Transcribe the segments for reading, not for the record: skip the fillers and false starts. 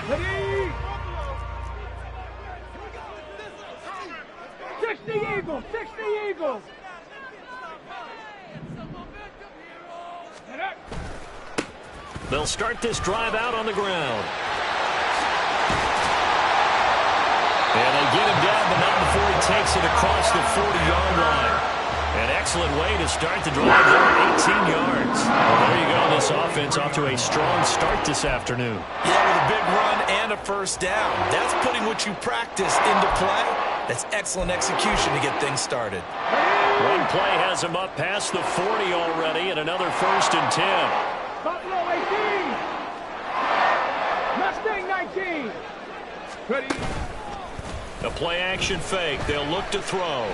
Ready? 60 Eagles, 60 Eagles. They'll start this drive out on the ground. And they get him down, but not before he takes it across the 40-yard line. An excellent way to start the drive there, 18 yards. Well, there you go. This offense off to a strong start this afternoon. Yeah, with a big run and a first down. That's putting what you practice into play. That's excellent execution to get things started. One play has him up past the 40 already, and another 1st and 10. Buffalo 18. Mustang 19. Ready? A play-action fake. They'll look to throw.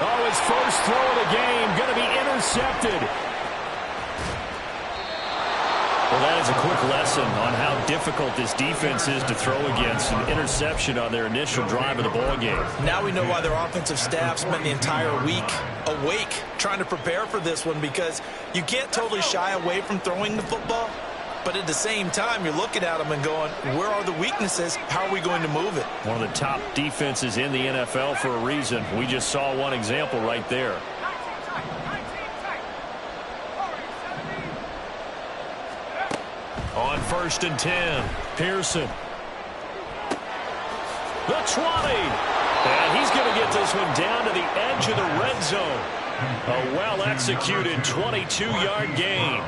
Oh, his first throw of the game going to be intercepted. Well, that is a quick lesson on how difficult this defense is to throw against. An interception on their initial drive of the ballgame. Now we know why their offensive staff spent the entire week awake trying to prepare for this one, because you can't totally shy away from throwing the football. But at the same time, you're looking at them and going, where are the weaknesses? How are we going to move it? One of the top defenses in the NFL for a reason. We just saw one example right there. On 1st and 10, Pearson. The 20. And he's going to get this one down to the edge of the red zone. A well-executed 22-yard gain.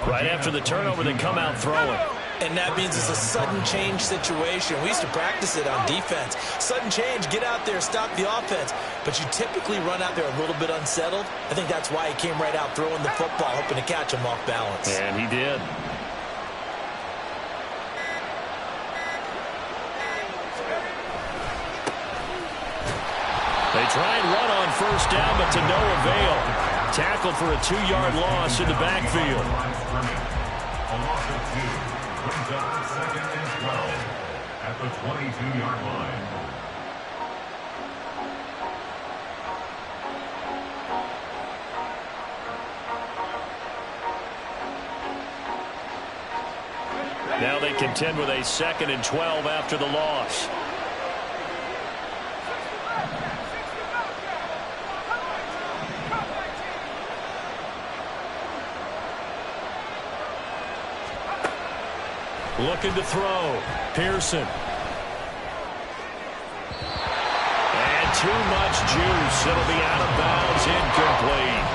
Right after the turnover, they come out throwing. And that means it's a sudden change situation. We used to practice it on defense. Sudden change, get out there, stop the offense. But you typically run out there a little bit unsettled. I think that's why he came right out throwing the football, hoping to catch him off balance. And he did. They try and run on 1st down, but to no avail. Tackled for a 2-yard loss in the backfield. A loss of 2 brings up 2nd and 12 at the 22-yard line. Now they contend with a 2nd and 12 after the loss. Looking to throw. Pearson. And too much juice. It'll be out of bounds, incomplete.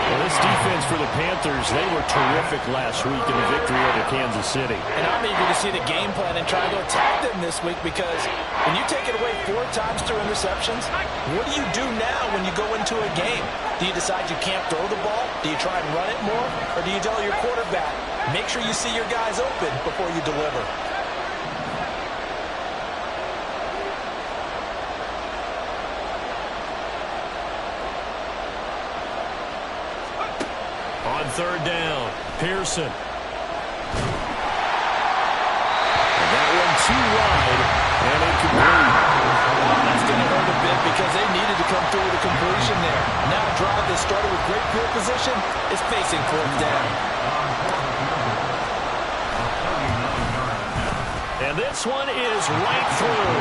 Well, this defense for the Panthers, they were terrific last week in the victory over Kansas City. And I'm eager to see the game plan and try to attack them this week, because when you take it away 4 times through interceptions, what do you do now when you go into a game? Do you decide you can't throw the ball? Do you try and run it more? Or do you tell your quarterback, make sure you see your guys open before you deliver? On 3rd down, Pearson. And that one too wide, and incomplete. That's going to hurt a bit, because they needed to come through with a completion there. Now a drive that started with great field position is facing 4th down. And this one is right through.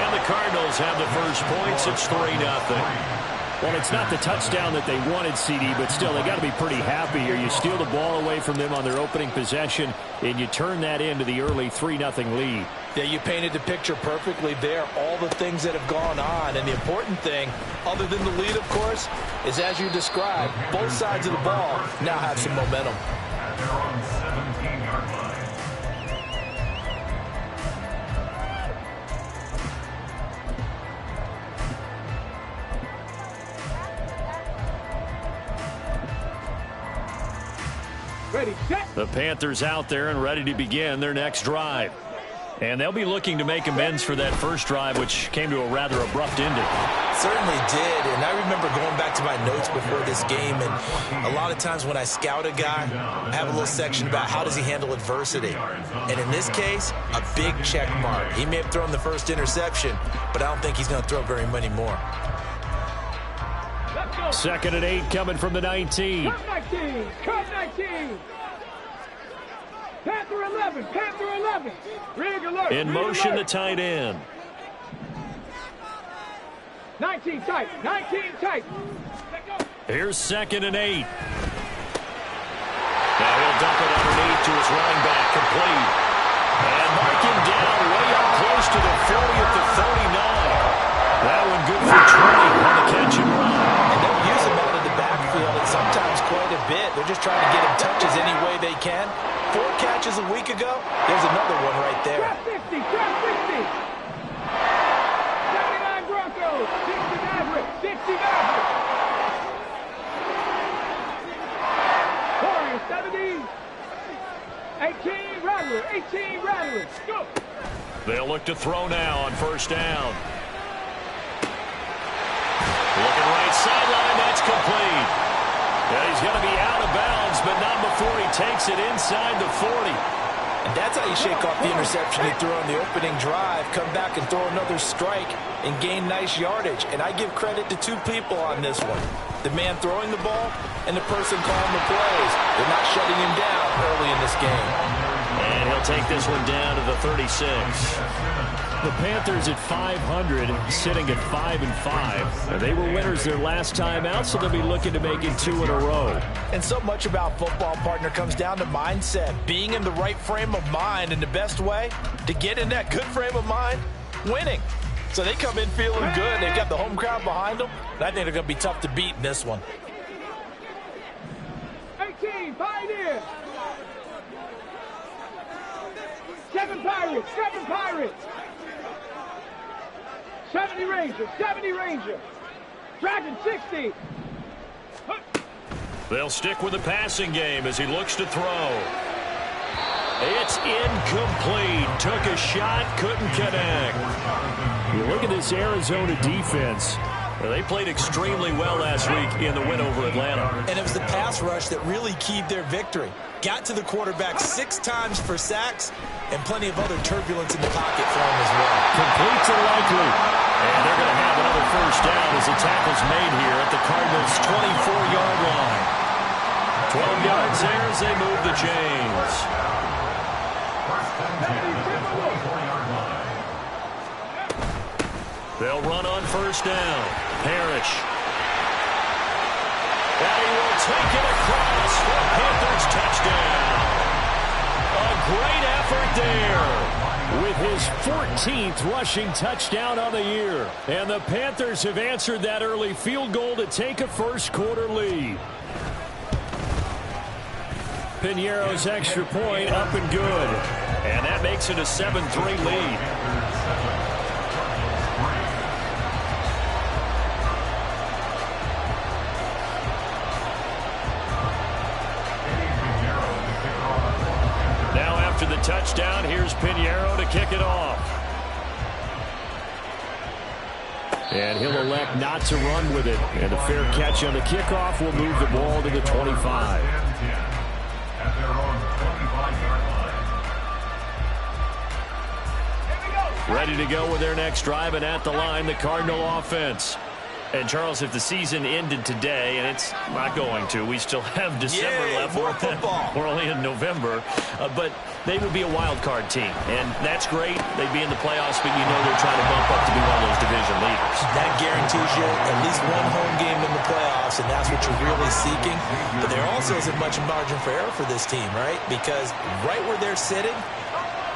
And the Cardinals have the first points. It's 3-0. Well, it's not the touchdown that they wanted, CD, but still, they got to be pretty happy here. You steal the ball away from them on their opening possession, and you turn that into the early 3-0 lead. Yeah, you painted the picture perfectly there, all the things that have gone on. And the important thing, other than the lead, of course, is, as you described, both sides of the ball now have some momentum. At their own 17-yard line. Ready, set. The Panthers out there and ready to begin their next drive. And they'll be looking to make amends for that first drive, which came to a rather abrupt ending. Certainly did, and I remember going back to my notes before this game, and a lot of times when I scout a guy, I have a little section about how does he handle adversity. And in this case, a big check mark. He may have thrown the first interception, but I don't think he's going to throw very many more. 2nd and 8 coming from the 19. Cut 19. Cut 19. Panther 11. Panther 11. Rig alert. In Rig motion, the alert. tight end. 19 tight. 19 tight. Here's 2nd and 8. Now he'll dump it underneath to his running back, complete. And mark him down way up close to the 40 at the 39. That one good for 20 on the catch and run. And they'll use him out of the backfield, and sometimes quite a bit. They're just trying to get him touches any way they can. 4 catches a week ago. There's another one right there. Trap 60. Trap 60. 79 Broncos. 60 Maverick. 60 Maverick. 70. 18 Rattler. 18 Rattler. Go. They'll look to throw now on 1st down. Looking right sideline, that's complete. Yeah, he's going to be out of bounds, but not before he takes it inside the 40. And that's how you shake off the interception he threw on the opening drive, come back and throw another strike and gain nice yardage. And I give credit to 2 people on this one. The man throwing the ball and the person calling the plays. They're not shutting him down early in this game. And he'll take this one down to the 36. The Panthers at 500, sitting at 5-5. They were winners their last time out, so they'll be looking to make it 2 in a row. And so much about football, partner, comes down to mindset. Being in the right frame of mind, and the best way to get in that good frame of mind, winning. So they come in feeling good. They've got the home crowd behind them. And I think they're going to be tough to beat in this one. 18 Pioneers. 7 Pirates. 7 Pirates. 70 Rangers. 70 Rangers. Dragon 60. They'll stick with the passing game as he looks to throw. It's incomplete. Took a shot, couldn't connect. You look at this Arizona defense. They played extremely well last week in the win over Atlanta. And it was the pass rush that really keyed their victory. Got to the quarterback 6 times for sacks and plenty of other turbulence in the pocket for him as well. Complete to Likely. And they're going to have another 1st down as the tackle's made here at the Cardinals' 24-yard line. 12 yards there as they move the chains. They'll run on 1st down. Parrish. And he will take it across for a Panthers touchdown. A great effort there with his 14th rushing touchdown on the year. And the Panthers have answered that early field goal to take a 1st quarter lead. Piñeiro's extra point up and good. And that makes it a 7-3 lead. After the touchdown, here's Piñeiro to kick it off. And he'll elect not to run with it. And a fair catch on the kickoff will move the ball to the 25. Ready to go with their next drive, and at the line, the Cardinal offense. And, Charles, if the season ended today, and it's not going to, we still have December left. More football. We're only in November. But they would be a wild card team. And that's great. They'd be in the playoffs, but you know they're trying to bump up to be one of those division leaders. That guarantees you at least one home game in the playoffs, and that's what you're really seeking. But there also isn't much margin for error for this team, right? Because right where they're sitting,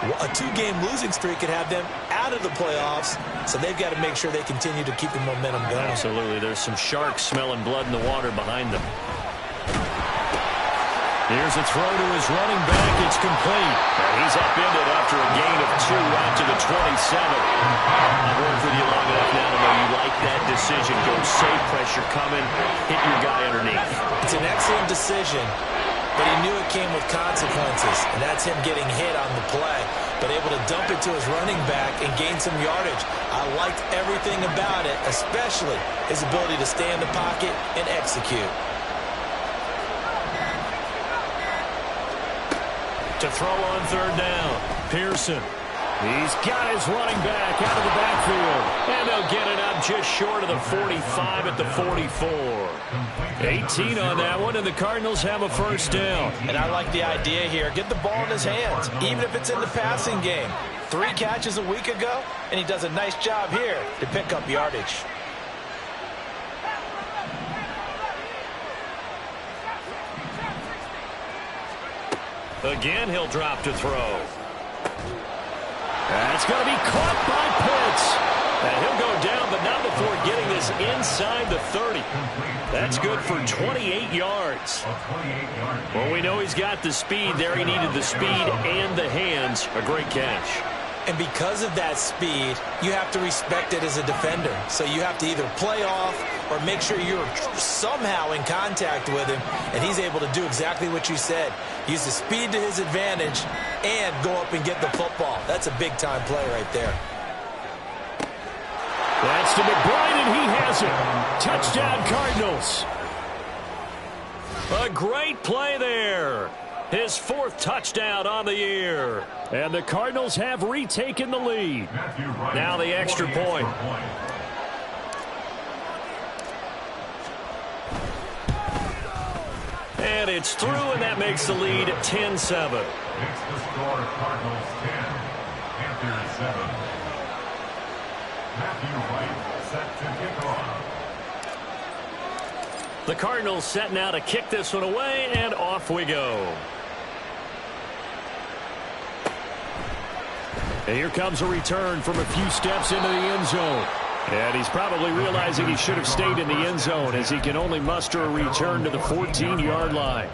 a 2-game losing streak could have them out of the playoffs, so they've got to make sure they continue to keep the momentum going. Absolutely. There's some sharks smelling blood in the water behind them. Here's a throw to his running back. It's complete. And he's upended after a gain of 2 out to the 27. I've worked with you long enough now to know you like that decision. Go safe, pressure coming, hit your guy underneath. It's an excellent decision, but he knew it came with consequences, and that's him getting hit on the play, but able to dump it to his running back and gain some yardage. I liked everything about it, especially his ability to stay in the pocket and execute. To throw on 3rd down, Pearson. He's got his running back out of the backfield. And they'll get it up just short of the 45 at the 44. 18 on that one, and the Cardinals have a first down. And I like the idea here. Get the ball in his hands, even if it's in the passing game. 3 catches a week ago, and he does a nice job here to pick up yardage. Again, he'll drop to throw. That's going to be caught by Pitts. And he'll go down, but not before getting this inside the 30. That's good for 28 yards. Well, we know he's got the speed there. He needed the speed and the hands. A great catch. And because of that speed, you have to respect it as a defender. So you have to either play off or make sure you're somehow in contact with him. And he's able to do exactly what you said. Use the speed to his advantage and go up and get the football. That's a big-time play right there. That's to McBride, and he has it. Touchdown, Cardinals. A great play there. His 4th touchdown on the year. And the Cardinals have retaken the lead. Now the extra point. And it's through, and that makes the lead 10-7. Makes the score Cardinals 10, Panthers 7. Matthew Wright set to kick off. The Cardinals setting out to kick this one away, and off we go. And here comes a return from a few steps into the end zone. And he's probably realizing he should have stayed in the end zone as he can only muster a return to the 14-yard line.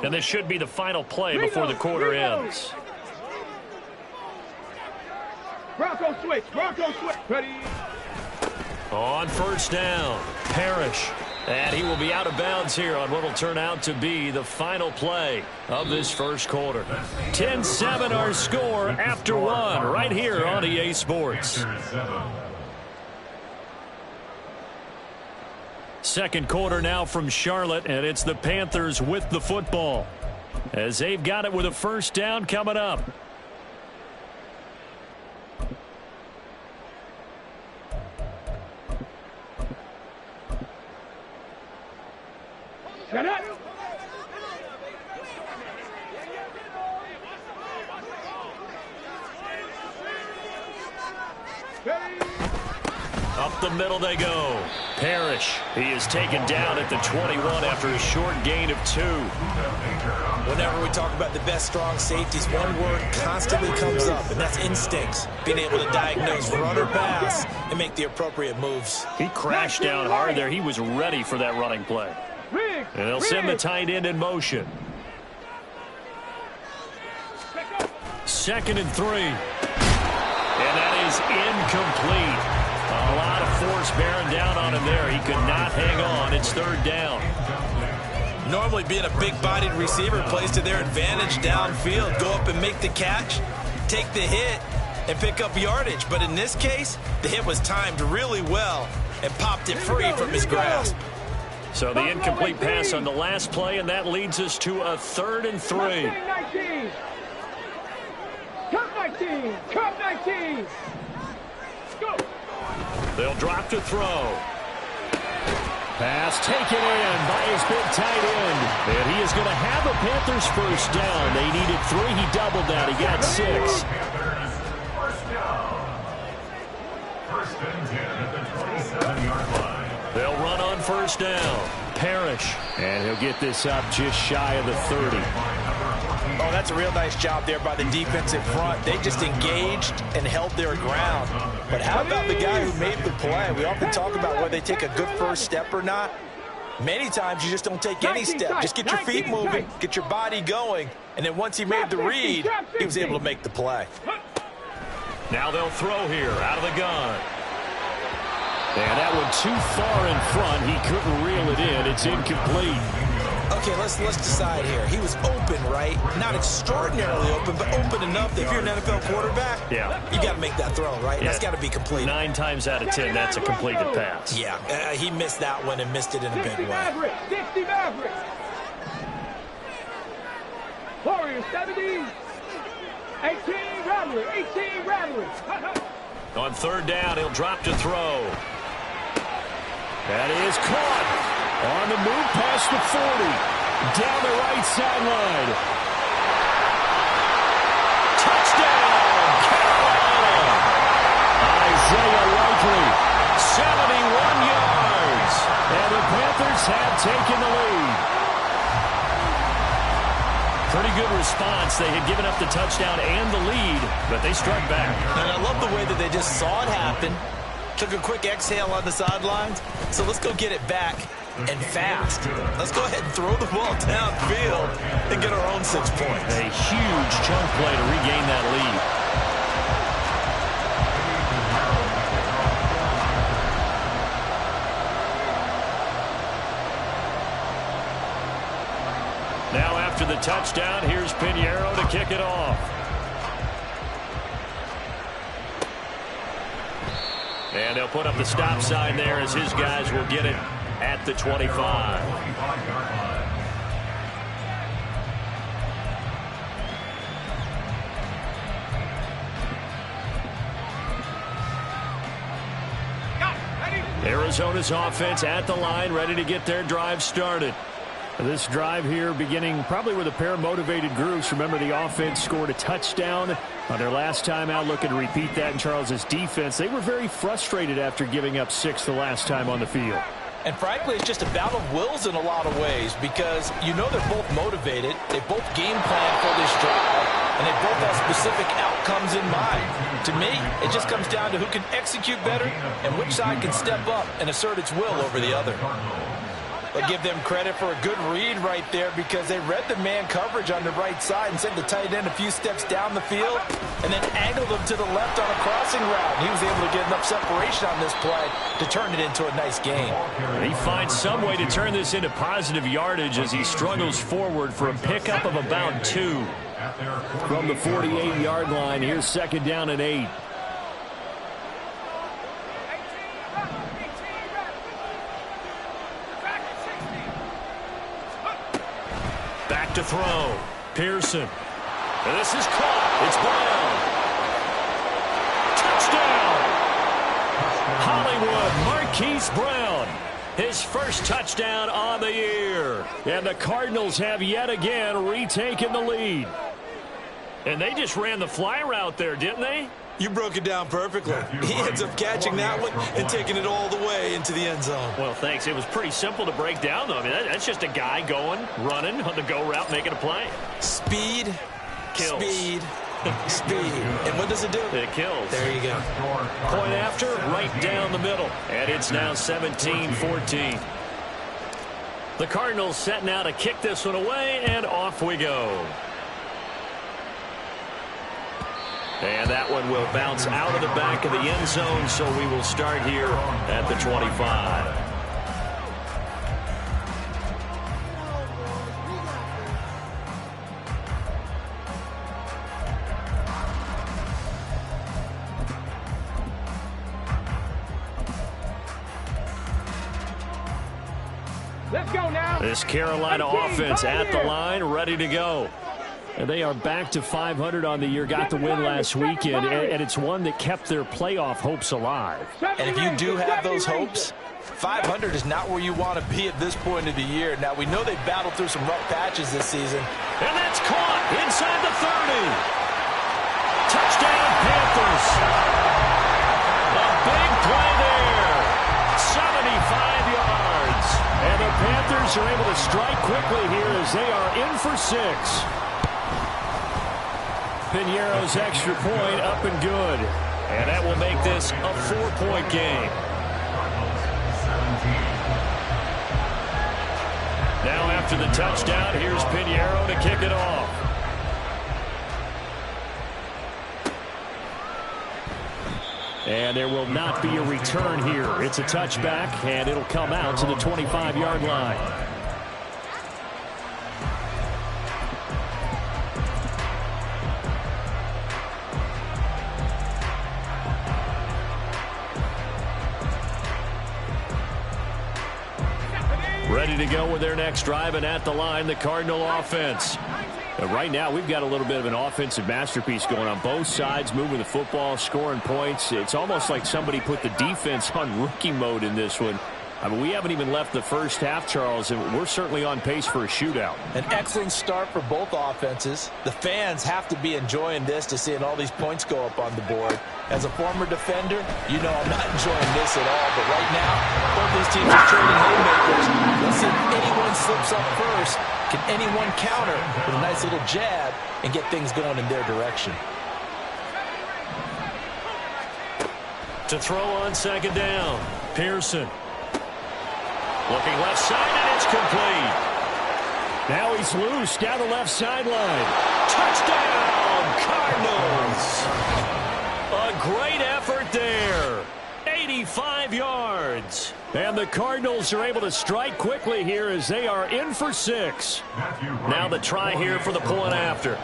And this should be the final play before the quarter ends. Bronco switch. Ready. On first down, Parrish. And he will be out of bounds here on what will turn out to be the final play of this first quarter. 10-7 our score after 1 right here on EA Sports. Second quarter now from Charlotte, and it's the Panthers with the football as they've got it with a first down coming up. Shut up. Up the middle they go. Parrish, he is taken down at the 21 after a short gain of 2. Whenever we talk about the best strong safeties, one word constantly comes up, and that's instincts. Being able to diagnose run or pass and make the appropriate moves. He crashed down hard there. He was ready for that running play. And they'll send the tight end in motion. 2nd and 3. And that is incomplete. A lot of force bearing down on him there. He could not hang on. It's 3rd down. Normally being a big-bodied receiver plays to their advantage downfield. Go up and make the catch, take the hit, and pick up yardage. But in this case, the hit was timed really well and popped it free from his grasp. So the incomplete pass on the last play, and that leads us to a 3rd and 3. Cup 19. Go. They'll drop to throw. Pass taken in by his big tight end. And he is going to have a Panthers first down. They needed 3. He doubled that. He got 6. Panthers first down. 1st and 10 at the 27-yard line. They'll run on first down. Parrish. And he'll get this up just shy of the 30. Oh, that's a real nice job there by the defensive front. They just engaged and held their ground. But how about the guy who made the play? We often talk about whether they take a good first step or not. Many times you just don't take any step. Just get your feet moving, get your body going, and then once he made the read, he was able to make the play. Now they'll throw here out of the gun. And that one too far in front. He couldn't reel it in. It's incomplete. Okay, let's decide here. He was open, right? Not extraordinarily open, but open enough that if you're an NFL quarterback, you got to make that throw, right? That's got to be complete. 9 times out of 10, that's a completed pass. Yeah, he missed that one and missed it in a big way. Mavericks. Warriors 70. 18 Rattlers. On third down, he'll drop to throw. That is caught. On the move past the 40. Down the right sideline. Touchdown, Carolina. Isaiah Likely, 71 yards. And the Panthers have taken the lead. Pretty good response. They had given up the touchdown and the lead, but they struck back. And I love the way that they just saw it happen. Took a quick exhale on the sidelines. So let's go get it back and fast. Let's go ahead and throw the ball downfield and get our own 6 points. A huge chunk play to regain that lead. Now after the touchdown, here's Pinheiro to kick it off. And they'll put up the stop sign there as his guys will get it at the 25. Arizona's offense at the line, ready to get their drive started. This drive here beginning probably with a pair of motivated groups. Remember, the offense scored a touchdown on their last time out. Looking to repeat that in Charles's defense. They were very frustrated after giving up 6 the last time on the field. And frankly, it's just a battle of wills in a lot of ways because you know they're both motivated. They both game plan for this drive, and they both have specific outcomes in mind. To me, it just comes down to who can execute better and which side can step up and assert its will over the other. But give them credit for a good read right there because they read the man coverage on the right side and sent the tight end a few steps down the field and then angled him to the left on a crossing route. And he was able to get enough separation on this play to turn it into a nice gain. He finds some way to turn this into positive yardage as he struggles forward for a pickup of about 2. From the 48-yard line, here's second down and 8. Back to throw. Pearson. And this is caught. It's Brown. Touchdown. Hollywood, Marquise Brown. His first touchdown on the year. And the Cardinals have yet again retaken the lead. And they just ran the fly route there, didn't they? You broke it down perfectly. He ends up catching that one and taking it all the way into the end zone. Well, thanks. It was pretty simple to break down, though. I mean, that's just a guy going, running on the go route, making a play. Speed, kills. Speed, speed. And what does it do? It kills. There you go. Point after, right down the middle. And it's now 17-14. The Cardinals set now to kick this one away, and off we go. And that one will bounce out of the back of the end zone, so we will start here at the 25. Let's go now. This Carolina offense at the line, ready to go. And they are back to 500 on the year, got the win last weekend, and it's one that kept their playoff hopes alive. And if you do have those hopes, 500 is not where you want to be at this point of the year. Now, we know they've battled through some rough patches this season. And that's caught inside the 30. Touchdown, Panthers. A big play there. 75 yards. And the Panthers are able to strike quickly here as they are in for 6. Pinheiro's extra point up and good. And that will make this a 4-point game. Now after the touchdown, here's Pinheiro to kick it off. And there will not be a return here. It's a touchback, and it'll come out to the 25-yard line. Ready to go with their next drive, and at the line, the Cardinal offense. Right now, we've got a little bit of an offensive masterpiece going on both sides, moving the football, scoring points. It's almost like somebody put the defense on rookie mode in this one. I mean, we haven't even left the first half, Charles, and we're certainly on pace for a shootout. An excellent start for both offenses. The fans have to be enjoying this to seeing all these points go up on the board. As a former defender, you know I'm not enjoying this at all. But right now, both these teams are trading haymakers. Let's see if anyone slips up first. Can anyone counter with a nice little jab and get things going in their direction? To throw on second down, Pearson. Looking left side, and it's complete. Now he's loose down the left sideline. Touchdown, Cardinals. A great effort there. 85 yards. And the Cardinals are able to strike quickly here as they are in for 6. Now the try here for the point after.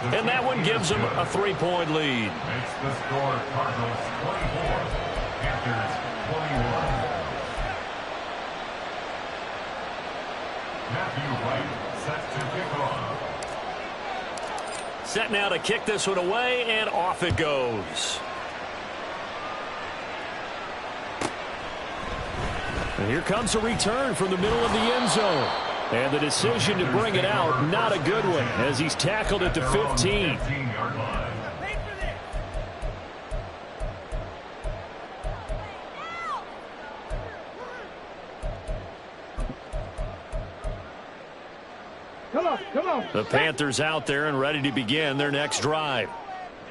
And that one gives them a 3-point lead. Makes the score Cardinals 24, Panthers 21. Matthew Wright set to kick off. Set now to kick this one away, and off it goes. And here comes a return from the middle of the end zone. And the decision to bring it out, not a good one, as he's tackled at the 15. Come on. The Panthers out there and ready to begin their next drive.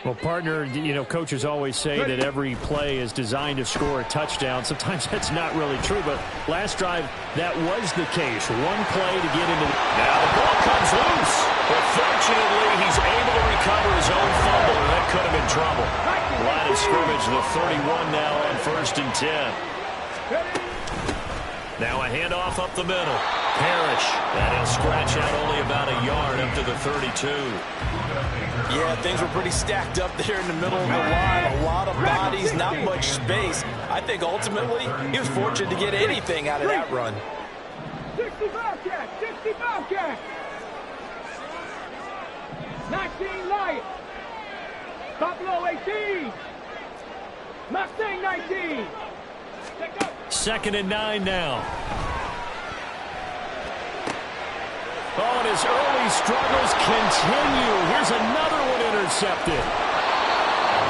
Well, partner, you know, coaches always say that every play is designed to score a touchdown. Sometimes that's not really true, but last drive, that was the case. One play to get into the... Now the ball comes loose. But fortunately, he's able to recover his own fumble, and that could have been trouble. Line of scrimmage, the 31 now on 1st and 10. Now a handoff up the middle. Parrish. And he'll scratch out only about a yard up to the 32. Yeah, things were pretty stacked up there in the middle of the line. A lot of bodies, not much space. I think ultimately he was fortunate to get anything out of that run. 60 Bobcat. 19 Lion. Buffalo 18. Mustang 19. 2nd and 9 now. Oh, and his early struggles continue. Here's another one intercepted.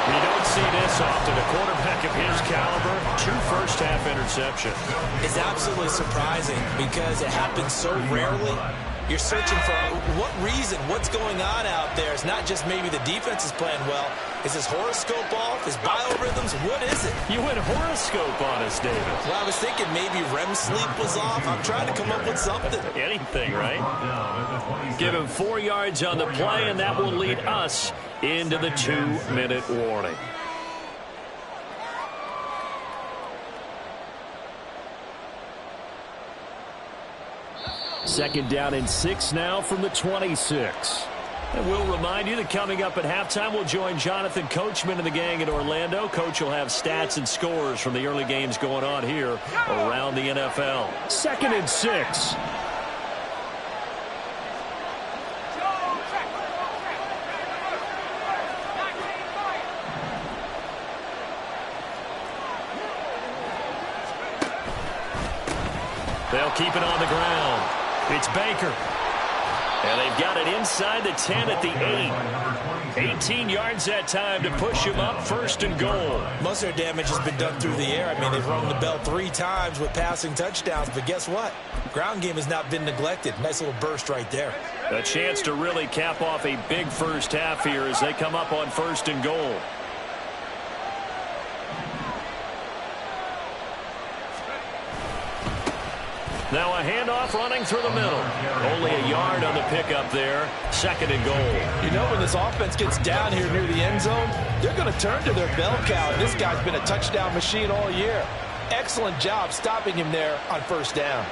You don't see this often. A quarterback of his caliber, 2 first-half interceptions. It's absolutely surprising because it happens so rarely. You're searching for what reason, what's going on out there. It's not just maybe the defense is playing well. Is his horoscope off? His biorhythms? What is it? You went horoscope on us, David. Well, I was thinking maybe REM sleep was off. I'm trying to come up with something. Anything, right? Give him 4 yards on the play, and that will lead us into the 2-minute warning. Second down and 6 now from the 26. And we'll remind you that coming up at halftime, we'll join Jonathan Coachman and the gang in Orlando. Coach will have stats and scores from the early games going on here around the NFL. 2nd and 6. They'll keep it on the ground. It's Baker. And they've got it inside the 10 at the 8. 18 yards that time to push him up 1st and goal. Most of their damage has been done through the air. I mean, they've rung the bell 3 times with passing touchdowns. But guess what? Ground game has not been neglected. Nice little burst right there. A chance to really cap off a big first half here as they come up on 1st and goal. Now a handoff running through the middle. Only a yard on the pickup there. 2nd and goal. You know, when this offense gets down here near the end zone, they're going to turn to their bell cow. This guy's been a touchdown machine all year. Excellent job stopping him there on 1st down.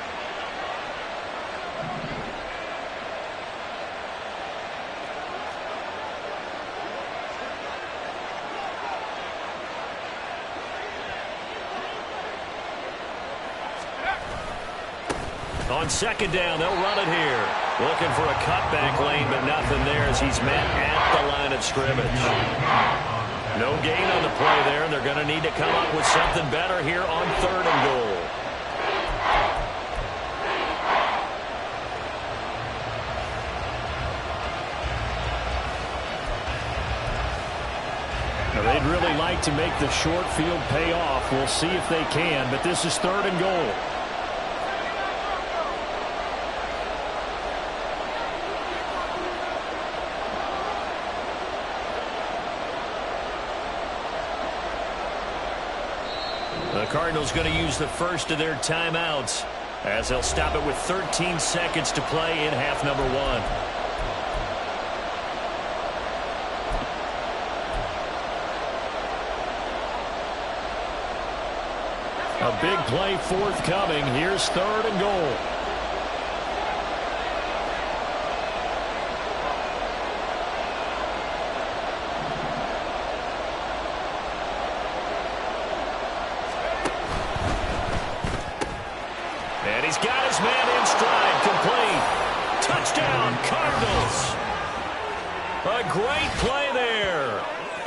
On second down, they'll run it here. Looking for a cutback lane, but nothing there as he's met at the line of scrimmage. No gain on the play there, and they're going to need to come up with something better here on 3rd and goal. Now, they'd really like to make the short field pay off. We'll see if they can, but this is 3rd and goal. The Cardinals going to use the first of their timeouts as they'll stop it with 13 seconds to play in half number 1. A big play forthcoming. Here's 3rd and goal. And he's got his man in stride, complete. Touchdown, Cardinals. A great play there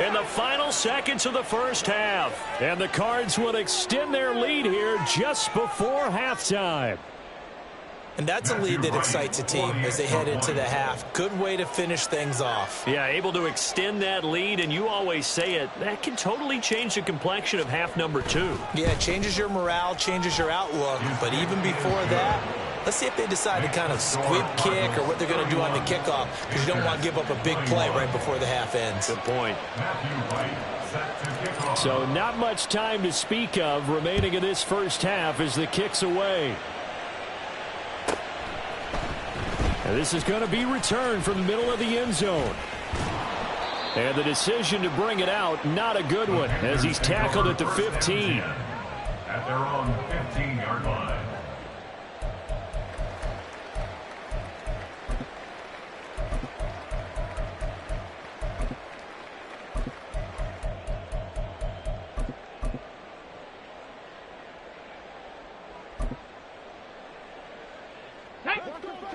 in the final seconds of the first half. And the Cards will extend their lead here just before halftime. And that's a lead that excites a team as they head into the half. Good way to finish things off. Yeah, able to extend that lead, and you always say it, that can totally change the complexion of half number 2. Yeah, it changes your morale, changes your outlook. But even before that, let's see if they decide to kind of squib kick or what they're going to do on the kickoff, because you don't want to give up a big play right before the half ends. Good point. So not much time to speak of remaining in this first half as the kick's away. And this is going to be returned from the middle of the end zone. And the decision to bring it out, not a good one, as he's tackled at the 15. At their own 15-yard line.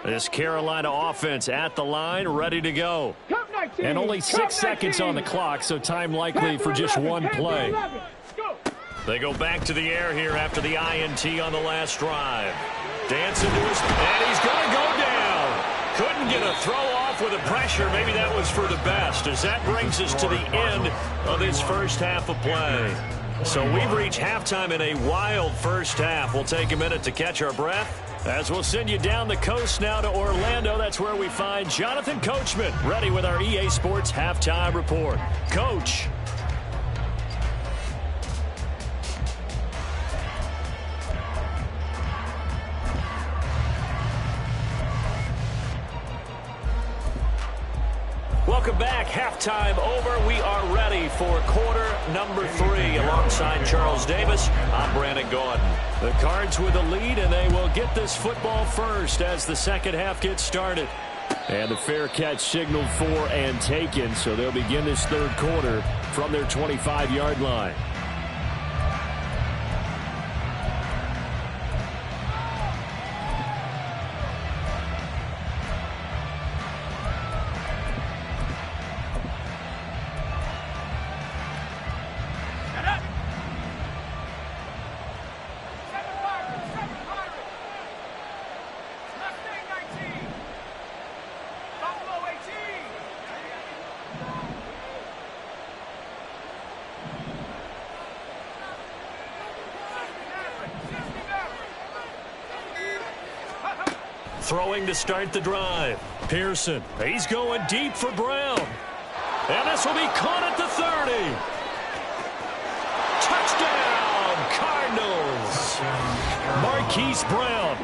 This Carolina offense at the line, ready to go. And only 6 seconds on the clock, so time likely for just one play. They go back to the air here after the INT on the last drive. Dancing to his, and he's going to go down. Couldn't get a throw off with the pressure. Maybe that was for the best, as that brings us to the end of this first half of play. So we've reached halftime in a wild first half. We'll take a minute to catch our breath, as we'll send you down the coast now to Orlando. That's where we find Jonathan Coachman, ready with our EA Sports Halftime Report. Coach. Welcome back. Halftime over. We are ready for quarter number 3. Alongside Charles Davis, I'm Brandon Gordon. The Cards with the lead, and they will get this football first as the second half gets started. And the fair catch signaled for and taken, so they'll begin this third quarter from their 25-yard line. Throwing to start the drive. Pearson. He's going deep for Brown. And this will be caught at the 30. Touchdown, Cardinals. Marquise Brown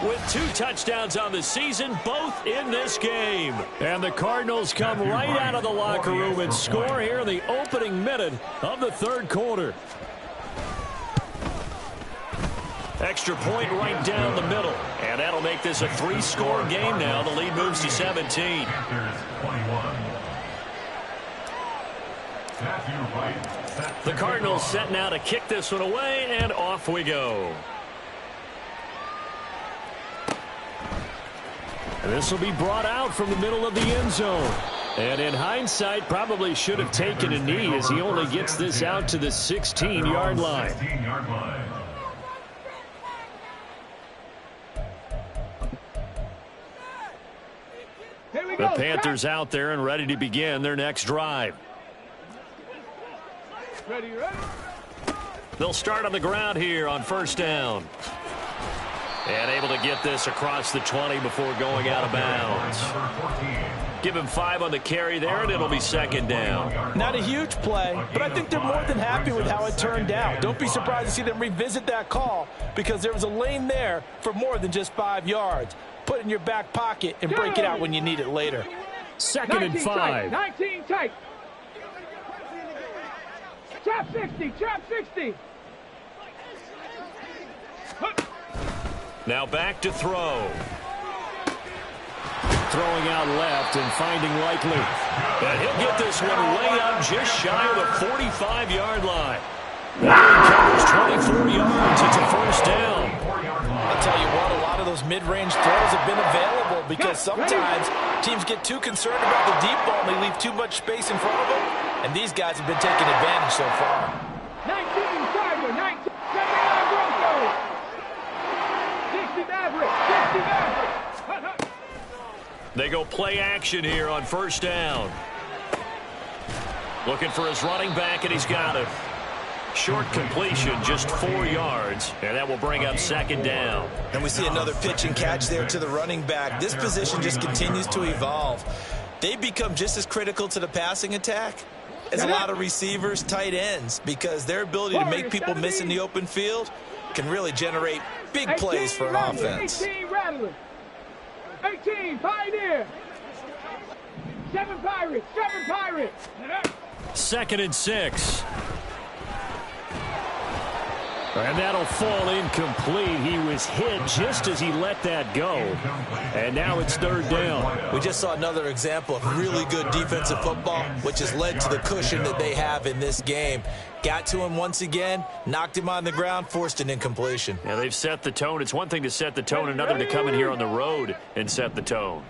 with 2 touchdowns on the season, both in this game. And the Cardinals come right out of the locker room and score here in the opening minute of the third quarter. Extra point right down the middle. And that'll make this a 3-score game now. The lead moves to 17. The Cardinals set now to kick this one away, and off we go. This will be brought out from the middle of the end zone. And in hindsight, probably should have taken a knee as he only gets this out to the 16-yard line. The Panthers out there and ready to begin their next drive. Ready. They'll start on the ground here on first down. And able to get this across the 20 before going out of bounds. Give him 5 on the carry there, and it'll be second down. Not a huge play, but I think they're more than happy with how it turned out. Don't be surprised to see them revisit that call because there was a lane there for more than just 5 yards. Put it in your back pocket and break it out when you need it later. Second and 5. 19 tight. Trap 60. Now back to throw. Throwing out left and finding Likely. And he'll get this one way up just shy of the 45-yard line. That covers 24 yards. It's a first down. I'll tell you what, a lot of those mid-range throws have been available because sometimes teams get too concerned about the deep ball and they leave too much space in front of them. And these guys have been taking advantage so far. 19 Tiger, 19 Broncos. 60 Maverick. They go play action here on first down. Looking for his running back, and he's got it. Short completion, just 4 yards, and that will bring up second down. And we see another pitch and catch there to the running back. This position just continues to evolve. They've become just as critical to the passing attack as a lot of receivers, tight ends, because their ability to make people miss in the open field can really generate big plays for an offense. 18 Rattler. 18 Pioneer. 7 Pirates. Second and 6. And that'll fall incomplete. He was hit just as he let that go. And now it's third down. We just saw another example of really good defensive football, which has led to the cushion that they have in this game. Got to him once again, knocked him on the ground, forced an incompletion. Yeah, they've set the tone. It's one thing to set the tone, another to come in here on the road and set the tone.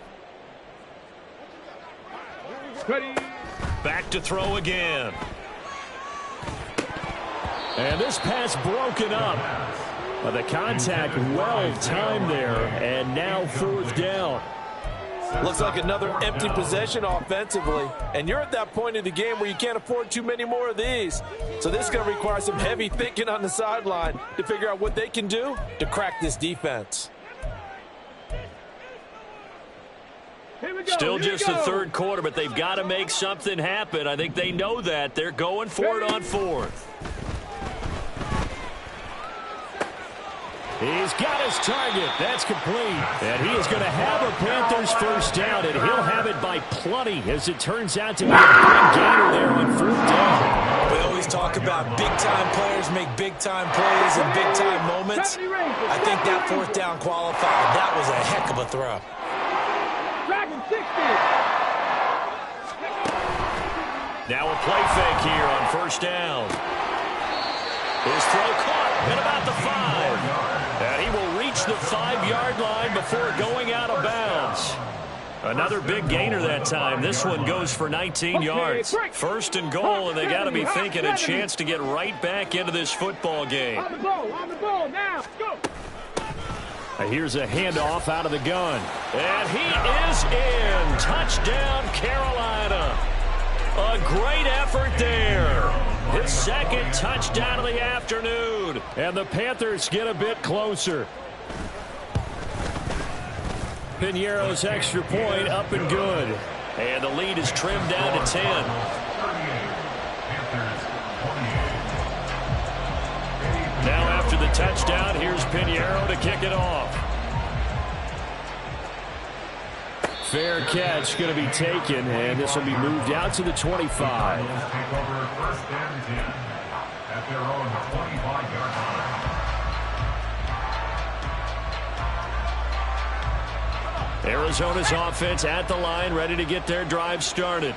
Ready. Back to throw again. And this pass broken up. The contact well timed there, and now fourth down. Looks like another empty possession offensively, and you're at that point in the game where you can't afford too many more of these. So this is going to require some heavy thinking on the sideline to figure out what they can do to crack this defense. Still just the third quarter, but they've got to make something happen. I think they know that. They're going for it on fourth. He's got his target. That's complete. And he is going to have a Panthers first down, and he'll have it by plenty as it turns out to be a big gainer there on fourth down. We always talk about big-time players make big-time plays in big-time moments. I think that fourth down qualified. That was a heck of a throw. Dragon 60. Now a play fake here on first down. His throw caught at about the 5. And he will reach the 5-yard line before going out of bounds. Another big gainer that time. This one goes for 19 yards. First and goal, and they got to be thinking a chance to get right back into this football game. On the ball, now, go. Here's a handoff out of the gun. And he is in. Touchdown, Carolina. A great effort there. His second touchdown of the afternoon. And the Panthers get a bit closer. Piñeiro's extra point up and good. And the lead is trimmed down to 10. Now after the touchdown, here's Piñeiro to kick it off. Fair catch going to be taken, and this will be moved out to the 25. Arizona's offense at the line, ready to get their drive started.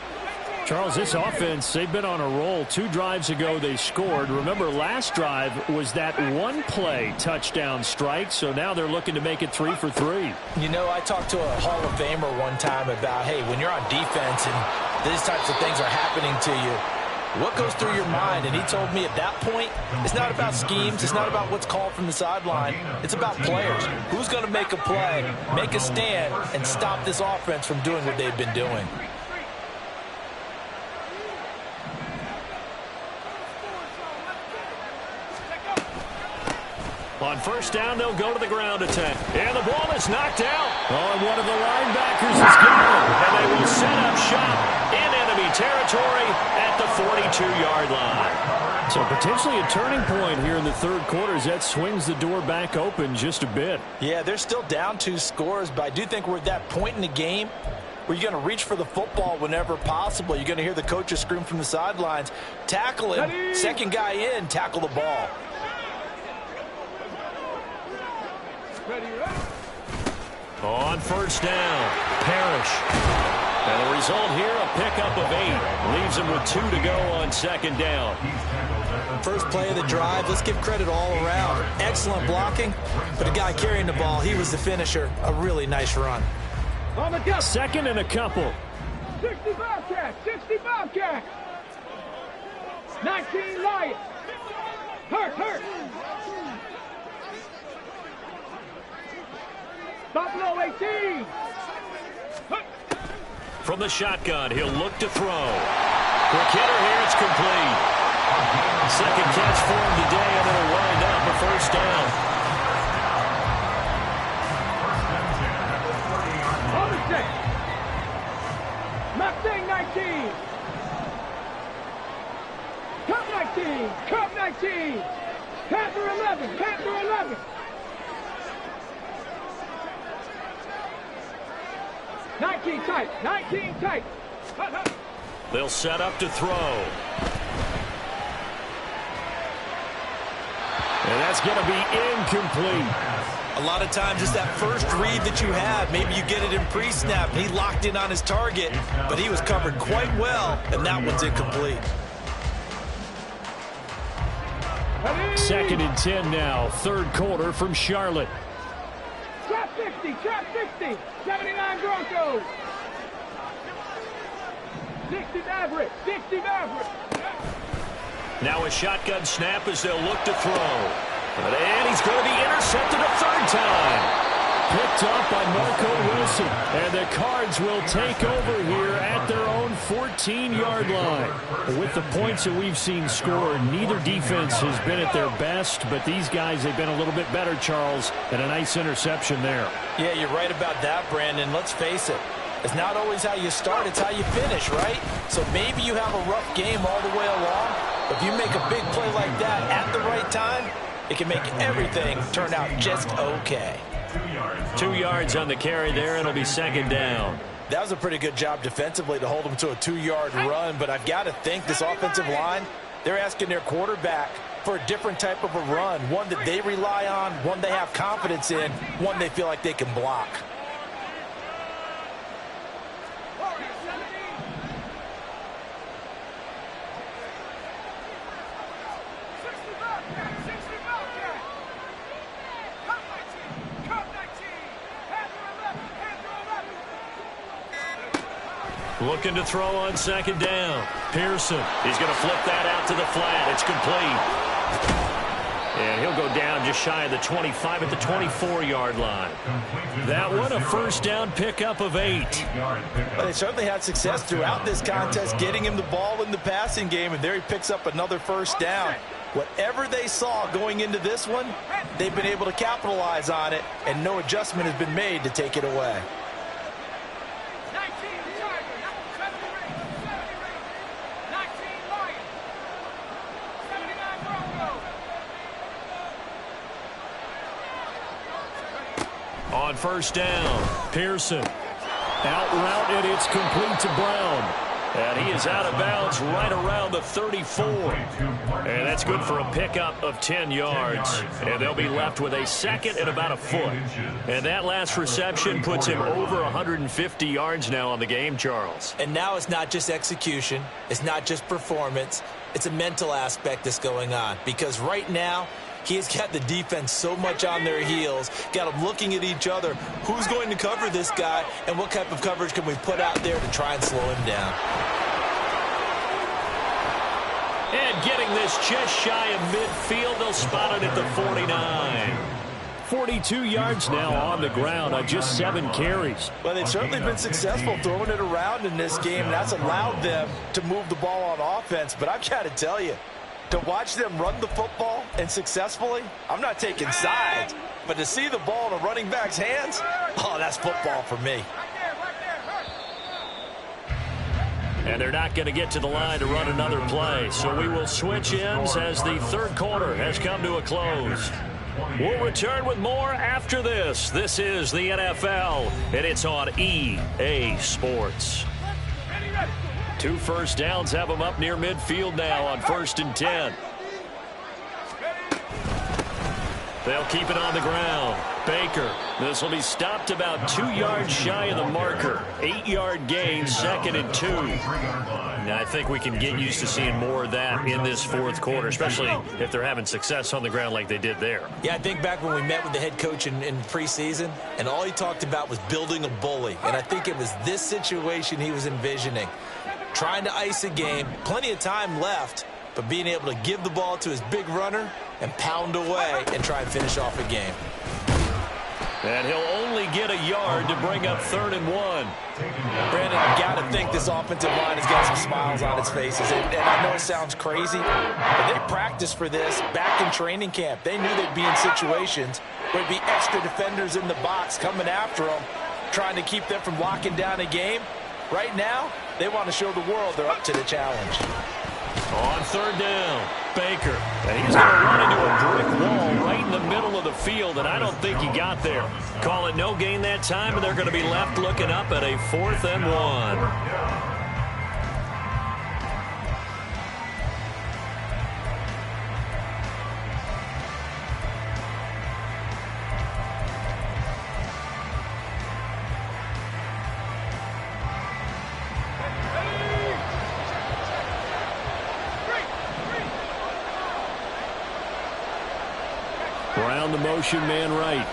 Charles, this offense, they've been on a roll. 2 drives ago, they scored. Remember, last drive was that one-play touchdown strike, so now they're looking to make it 3 for 3. You know, I talked to a Hall of Famer one time about, hey, when you're on defense and these types of things are happening to you, what goes through your mind? And he told me at that point, it's not about schemes. It's not about what's called from the sideline. It's about players. Who's going to make a play, make a stand, and stop this offense from doing what they've been doing? On first down, they'll go to the ground attack. And the ball is knocked out. Oh, and one of the linebackers is gone. And they will set up shop in enemy territory at the 42-yard line. So potentially a turning point here in the third quarter as that swings the door back open just a bit. Yeah, they're still down 2 scores, but I do think we're at that point in the game where you're going to reach for the football whenever possible. You're going to hear the coaches scream from the sidelines. Tackle him. Second guy in, tackle the ball. On first down, Parrish. And the result here, a pickup of 8. Leaves him with 2 to go on second down. First play of the drive, let's give credit all around. Excellent blocking, but the guy carrying the ball, he was the finisher. A really nice run. On the go. Second and a couple. 60 Bobcats, 60 Bobcats. 19 Lions. Hurt. Buffalo 18. From the shotgun, he'll look to throw. Quick hitter here, it's complete. Second catch for him today, and it'll wind up a first down. On the 6. Mustang 19. Cup 19. Panther 11. 19 tight. They'll set up to throw. And that's going to be incomplete. A lot of times it's that first read that you have. Maybe you get it in pre-snap. He locked in on his target, but he was covered quite well, and that one's incomplete. Second and 10 now, third quarter from Charlotte. Trap 60. 79 Broncos. 60 Mavericks. Now a shotgun snap as they'll look to throw. And he's going to be intercepted a third time. Picked up by Marco Wilson. And the Cards will take over here at their own 14-yard line. With the points that we've seen scored, neither defense has been at their best, but these guys, they've been a little bit better, Charles, and a nice interception there. Yeah, you're right about that, Brandon. Let's face it. It's not always how you start, it's how you finish, right? So maybe you have a rough game all the way along, but if you make a big play like that at the right time, it can make everything turn out just okay. 2 yards on the carry there, and it'll be second down. That was a pretty good job defensively to hold him to a 2-yard run, but I've got to think this offensive line, they're asking their quarterback for a different type of a run, one that they rely on, one they have confidence in, one they feel like they can block. Looking to throw on second down. Pearson. He's going to flip that out to the flat. It's complete. And he'll go down just shy of the 25 at the 24-yard line. That one, a first down pickup of 8. Well, they certainly had success throughout this contest getting him the ball in the passing game, and there he picks up another first down. Whatever they saw going into this one, they've been able to capitalize on it, and no adjustment has been made to take it away. On first down, Pearson. Out route, and it's complete to Brown. And he is out of bounds right around the 34. And that's good for a pickup of 10 yards. And they'll be left with a second and about a foot. And that last reception puts him over 150 yards now on the game, Charles. And now it's not just execution. It's not just performance. It's a mental aspect that's going on. Because right now, he has got the defense so much on their heels, got them looking at each other. Who's going to cover this guy, and what type of coverage can we put out there to try and slow him down? And getting this just shy of midfield, they'll spot it at the 49. 42 yards now on the ground on just 7 carries. Well, they've certainly been successful throwing it around in this game. That's allowed them to move the ball on offense. But I've got to tell you, to watch them run the football and successfully, I'm not taking sides, but to see the ball in a running back's hands, oh, that's football for me. And they're not going to get to the line to run another play, so we will switch ends as the third quarter has come to a close. We'll return with more after this. This is the NFL, and it's on EA Sports. 2 first downs have them up near midfield now on 1st and 10. They'll keep it on the ground. Baker. This will be stopped about 2 yards shy of the marker. 8-yard gain, 2nd and 2. Now, I think we can get used to seeing more of that in this fourth quarter, especially if they're having success on the ground like they did there. Yeah, I think back when we met with the head coach in preseason, and all he talked about was building a bully. And I think it was this situation he was envisioning. Trying to ice a game, plenty of time left, but being able to give the ball to his big runner and pound away and try and finish off a game. And he'll only get a yard to bring up 3rd and 1. Brandon, I've got to think this offensive line has got some smiles on its faces. And I know it sounds crazy, but they practiced for this back in training camp. They knew they'd be in situations where there'd be extra defenders in the box coming after them, trying to keep them from locking down a game. Right now, they want to show the world they're up to the challenge. On 3rd down, Baker. And he's going to run into a brick wall right in the middle of the field, and I don't think he got there. Call it no gain that time, and they're going to be left looking up at a 4th and 1. Brown the motion man right.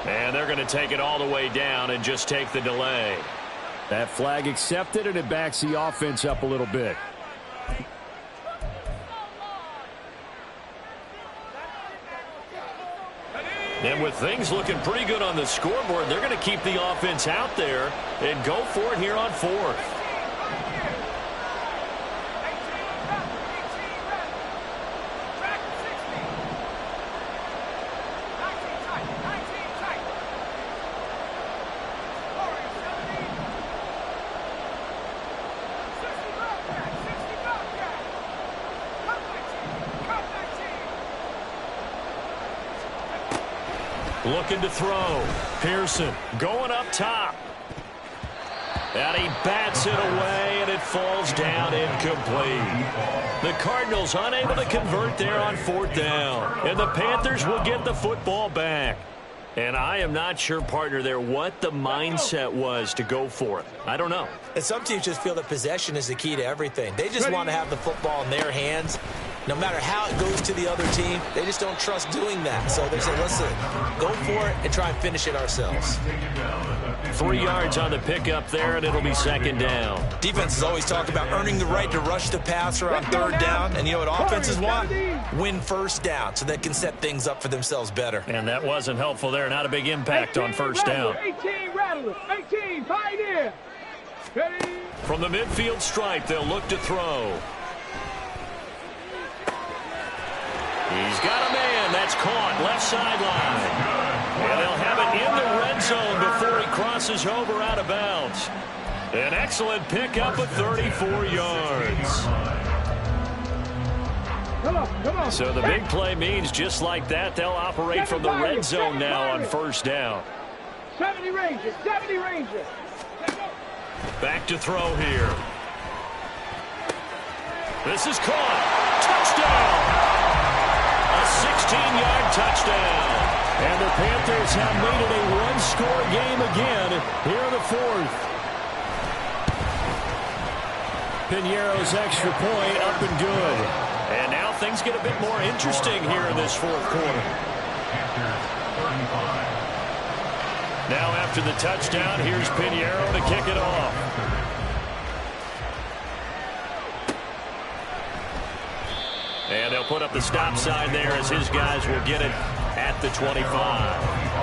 And they're going to take it all the way down and just take the delay. That flag accepted, and it backs the offense up a little bit. And with things looking pretty good on the scoreboard, they're going to keep the offense out there and go for it here on 4th. Looking to throw. Pearson going up top. And he bats it away, and it falls down incomplete. The Cardinals unable to convert there on 4th down. And the Panthers will get the football back. And I am not sure, partner, there what the mindset was to go for it. I don't know. And some teams just feel that possession is the key to everything. They just want to have the football in their hands. No matter how it goes to the other team, they just don't trust doing that. So they say, listen, go for it and try and finish it ourselves. 3 yards on the pickup there, and it'll be 2nd down. Defenses always talk about earning the right to rush the passer on 3rd down. And you know what offenses want? Win 1st down so they can set things up for themselves better. And that wasn't helpful there. Not a big impact on 1st down. 18 Rattler, 18 Pioneer. From the midfield stripe, they'll look to throw. He's got a man. That's caught. Left sideline. And they'll have it in the red zone before he crosses over out of bounds. An excellent pickup of 34 yards. Come on. So the big play means just like that, they'll operate from the red zone now on first down. 70 Rangers. Back to throw here. This is caught. Touchdown! A 16-yard touchdown. And the Panthers have made it a one-score game again here in the fourth. Piñeiro's extra point up and good. And now things get a bit more interesting here in this fourth quarter. Now after the touchdown, here's Piñeiro to kick it off. And they'll put up the stop sign there as his guys will get it at the 25.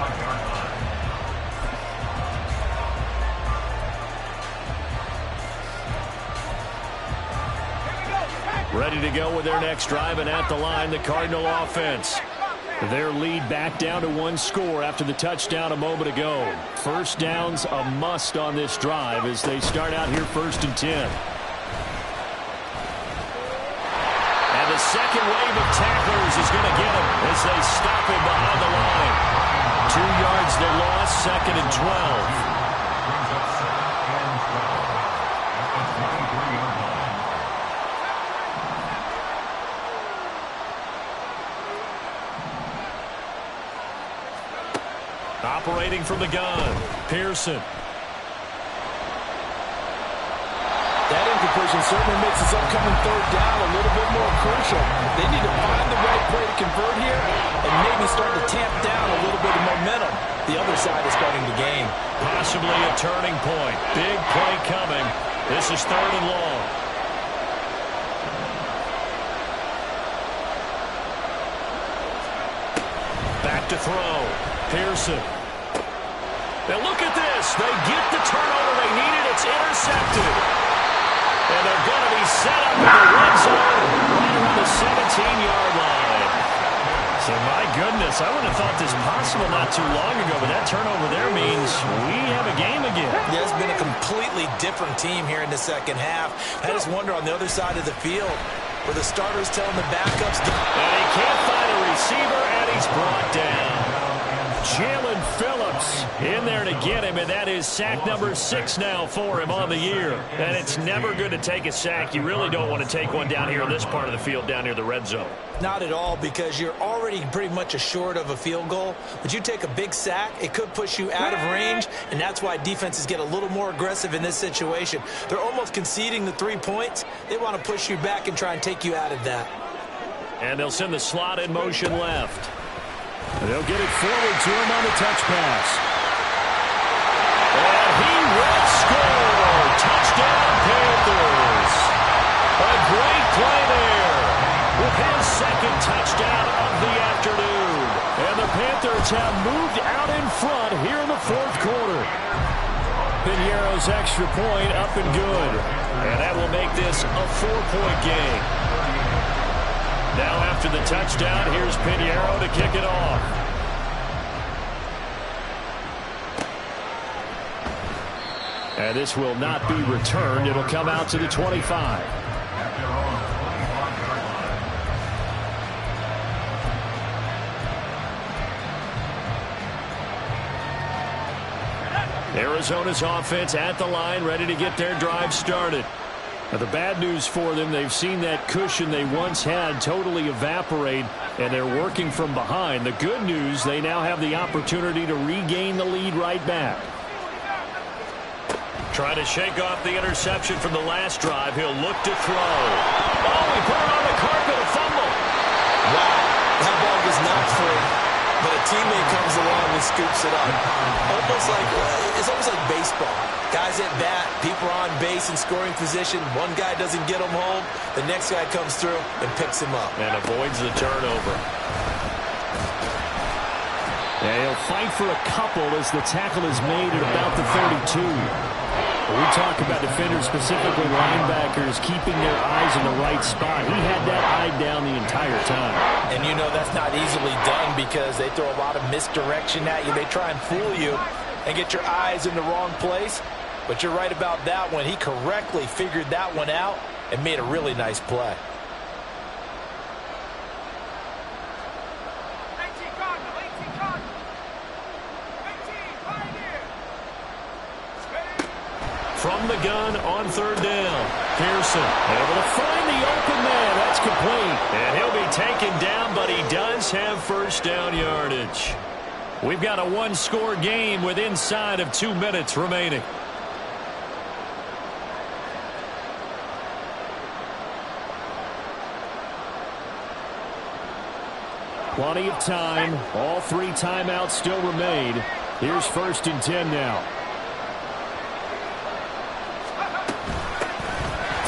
Ready to go with their next drive, and at the line, the Cardinal offense. Their lead back down to one score after the touchdown a moment ago. First down's a must on this drive as they start out here 1st and 10. And the second wave of tacklers is going to get him as they stop him behind the line. 2 yards the loss, 2nd and 12. Operating from the gun, Pearson. That incompletion certainly makes this upcoming third down a little bit more crucial. They need to find the right play to convert here and maybe start to tamp down a little bit of momentum. The other side is starting to gain. Possibly a turning point. Big play coming. This is 3rd and long. Back to throw. Pearson. Now look at this. They get the turnover they needed. It's intercepted. And they're going to be set up in the red zone right around the 17-yard line. So my goodness, I wouldn't have thought this possible not too long ago, but that turnover there means we have a game again. Yeah, it's been a completely different team here in the second half. I just wonder on the other side of the field where the starters telling the backups. And he can't find a receiver, and he's brought down. Jalen Phillips in there to get him, and that is sack number 6 now for him on the year. And it's never good to take a sack. You really don't want to take one down here in this part of the field, down near the red zone. Not at all, because you're already pretty much assured of a field goal. But you take a big sack, it could push you out of range, and that's why defenses get a little more aggressive in this situation. They're almost conceding the 3 points. They want to push you back and try and take you out of that. And they'll send the slot in motion left. They'll get it forward to him on the touch pass. And he will score. Touchdown, Panthers. A great play there with his 2nd touchdown of the afternoon. And the Panthers have moved out in front here in the 4th quarter. Piñeiro's extra point up and good. And that will make this a 4-point game. Now after the touchdown, here's Piñeiro to kick it off. And this will not be returned. It'll come out to the 25. Arizona's offense at the line, ready to get their drive started. Now, the bad news for them, they've seen that cushion they once had totally evaporate, and they're working from behind. The good news, they now have the opportunity to regain the lead right back. Trying to shake off the interception from the last drive. He'll look to throw. Oh, he put it on the carpet, a fumble. Wow, that ball was not free, but a teammate comes along and scoops it up. It's almost like baseball. Guys at bat, people are on base in scoring position. One guy doesn't get him home. The next guy comes through and picks him up. And avoids the turnover. Yeah, he'll fight for a couple as the tackle is made at about the 32. We talk about defenders, specifically linebackers, keeping their eyes in the right spot. He had that eye down the entire time. And you know that's not easily done because they throw a lot of misdirection at you. They try and fool you and get your eyes in the wrong place. But you're right about that one. He correctly figured that one out and made a really nice play. from the gun on third down. Pearson able to find the open man. That's complete. And he'll be taken down, but he does have first down yardage. We've got a one-score game with inside of 2 minutes remaining. Plenty of time. All 3 timeouts still remain. Here's 1st and 10 now.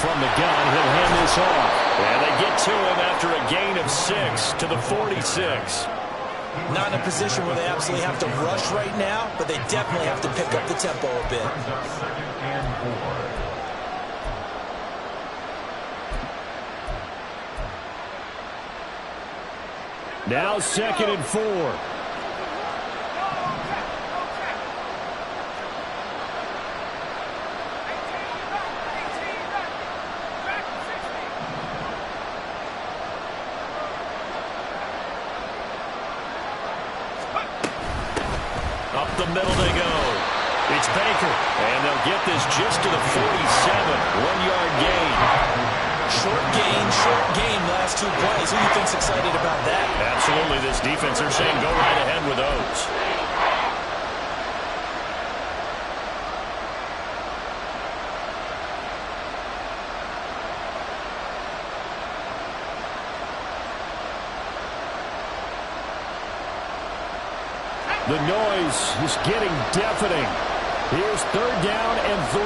From the gun, he'll hand this off. And they get to him after a gain of 6 to the 46. Not in a position where they absolutely have to rush right now, but they definitely have to pick up the tempo a bit. Now 2nd and 4. Up the middle they go. It's Baker, and they'll get this just to the 47. 1-yard gain. Short gain, last 2 plays. Who do you think's excited about that? Absolutely, this defense, they're saying go right ahead with those. The noise is getting deafening. Here's 3rd down and 3.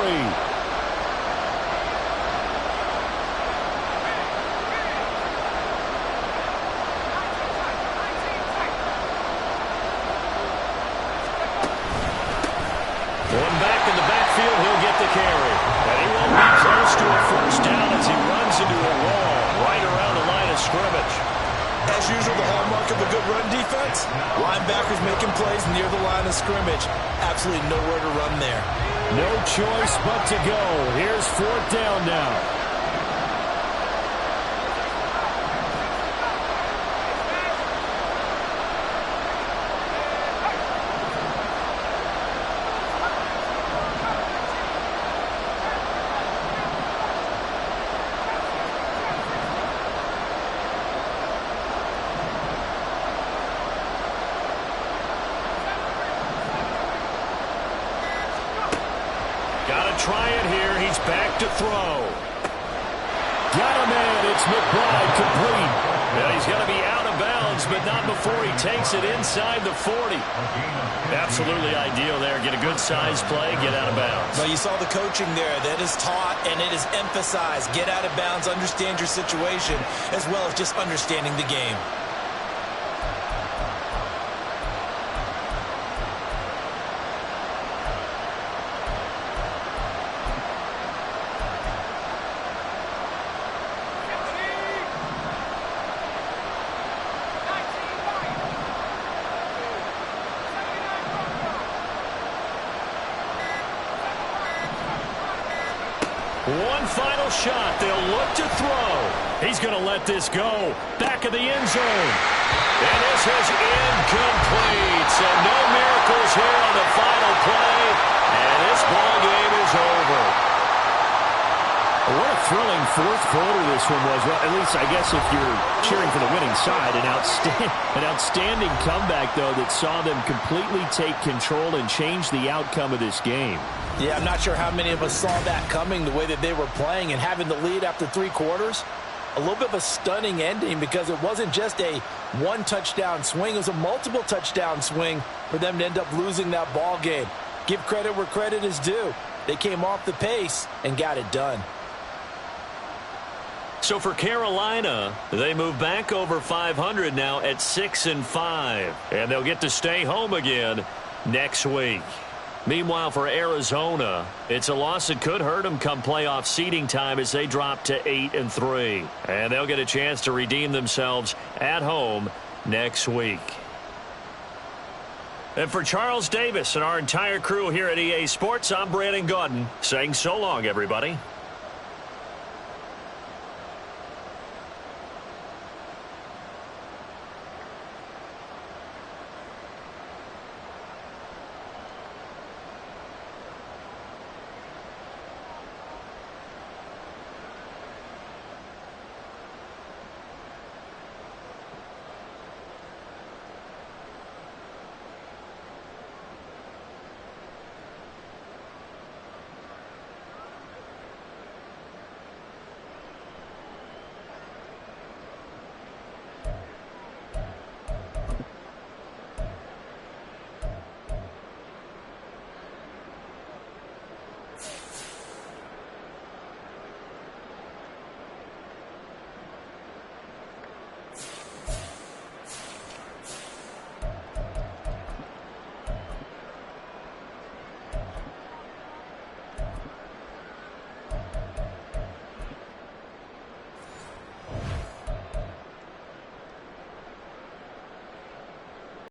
One back in the backfield, he'll get the carry. And he won't be close to a first down as he runs into a wall right around the line of scrimmage. As usual, the hallmark of a good run defense, linebackers making plays near the line of scrimmage. Absolutely nowhere to run there. No choice but to go. Here's 4th down now. Try it here. He's back to throw. Got a man. It's McBride complete. Yeah, he's going to be out of bounds, but not before he takes it inside the 40. Absolutely ideal there. Get a good size play, get out of bounds. Well, you saw the coaching there. That is taught and it is emphasized. Get out of bounds, understand your situation, as well as just understanding the game. One final shot. They'll look to throw. He's going to let this go. Back of the end zone. And this is incomplete. So no miracles here on the final play. And this ball game is over. What a thrilling 4th quarter this one was. Well, at least I guess if you're cheering for the winning side, an outstanding comeback, though, that saw them completely take control and change the outcome of this game. Yeah, I'm not sure how many of us saw that coming, the way that they were playing and having the lead after 3 quarters. A little bit of a stunning ending because it wasn't just a 1-touchdown swing. It was a multiple touchdown swing for them to end up losing that ball game. Give credit where credit is due. They came off the pace and got it done. So for Carolina, they move back over 500 now at 6-5. And they'll get to stay home again next week. Meanwhile, for Arizona, it's a loss that could hurt them come playoff seeding time as they drop to 8-3. And they'll get a chance to redeem themselves at home next week. And for Charles Davis and our entire crew here at EA Sports, I'm Brandon Gaudin saying so long, everybody.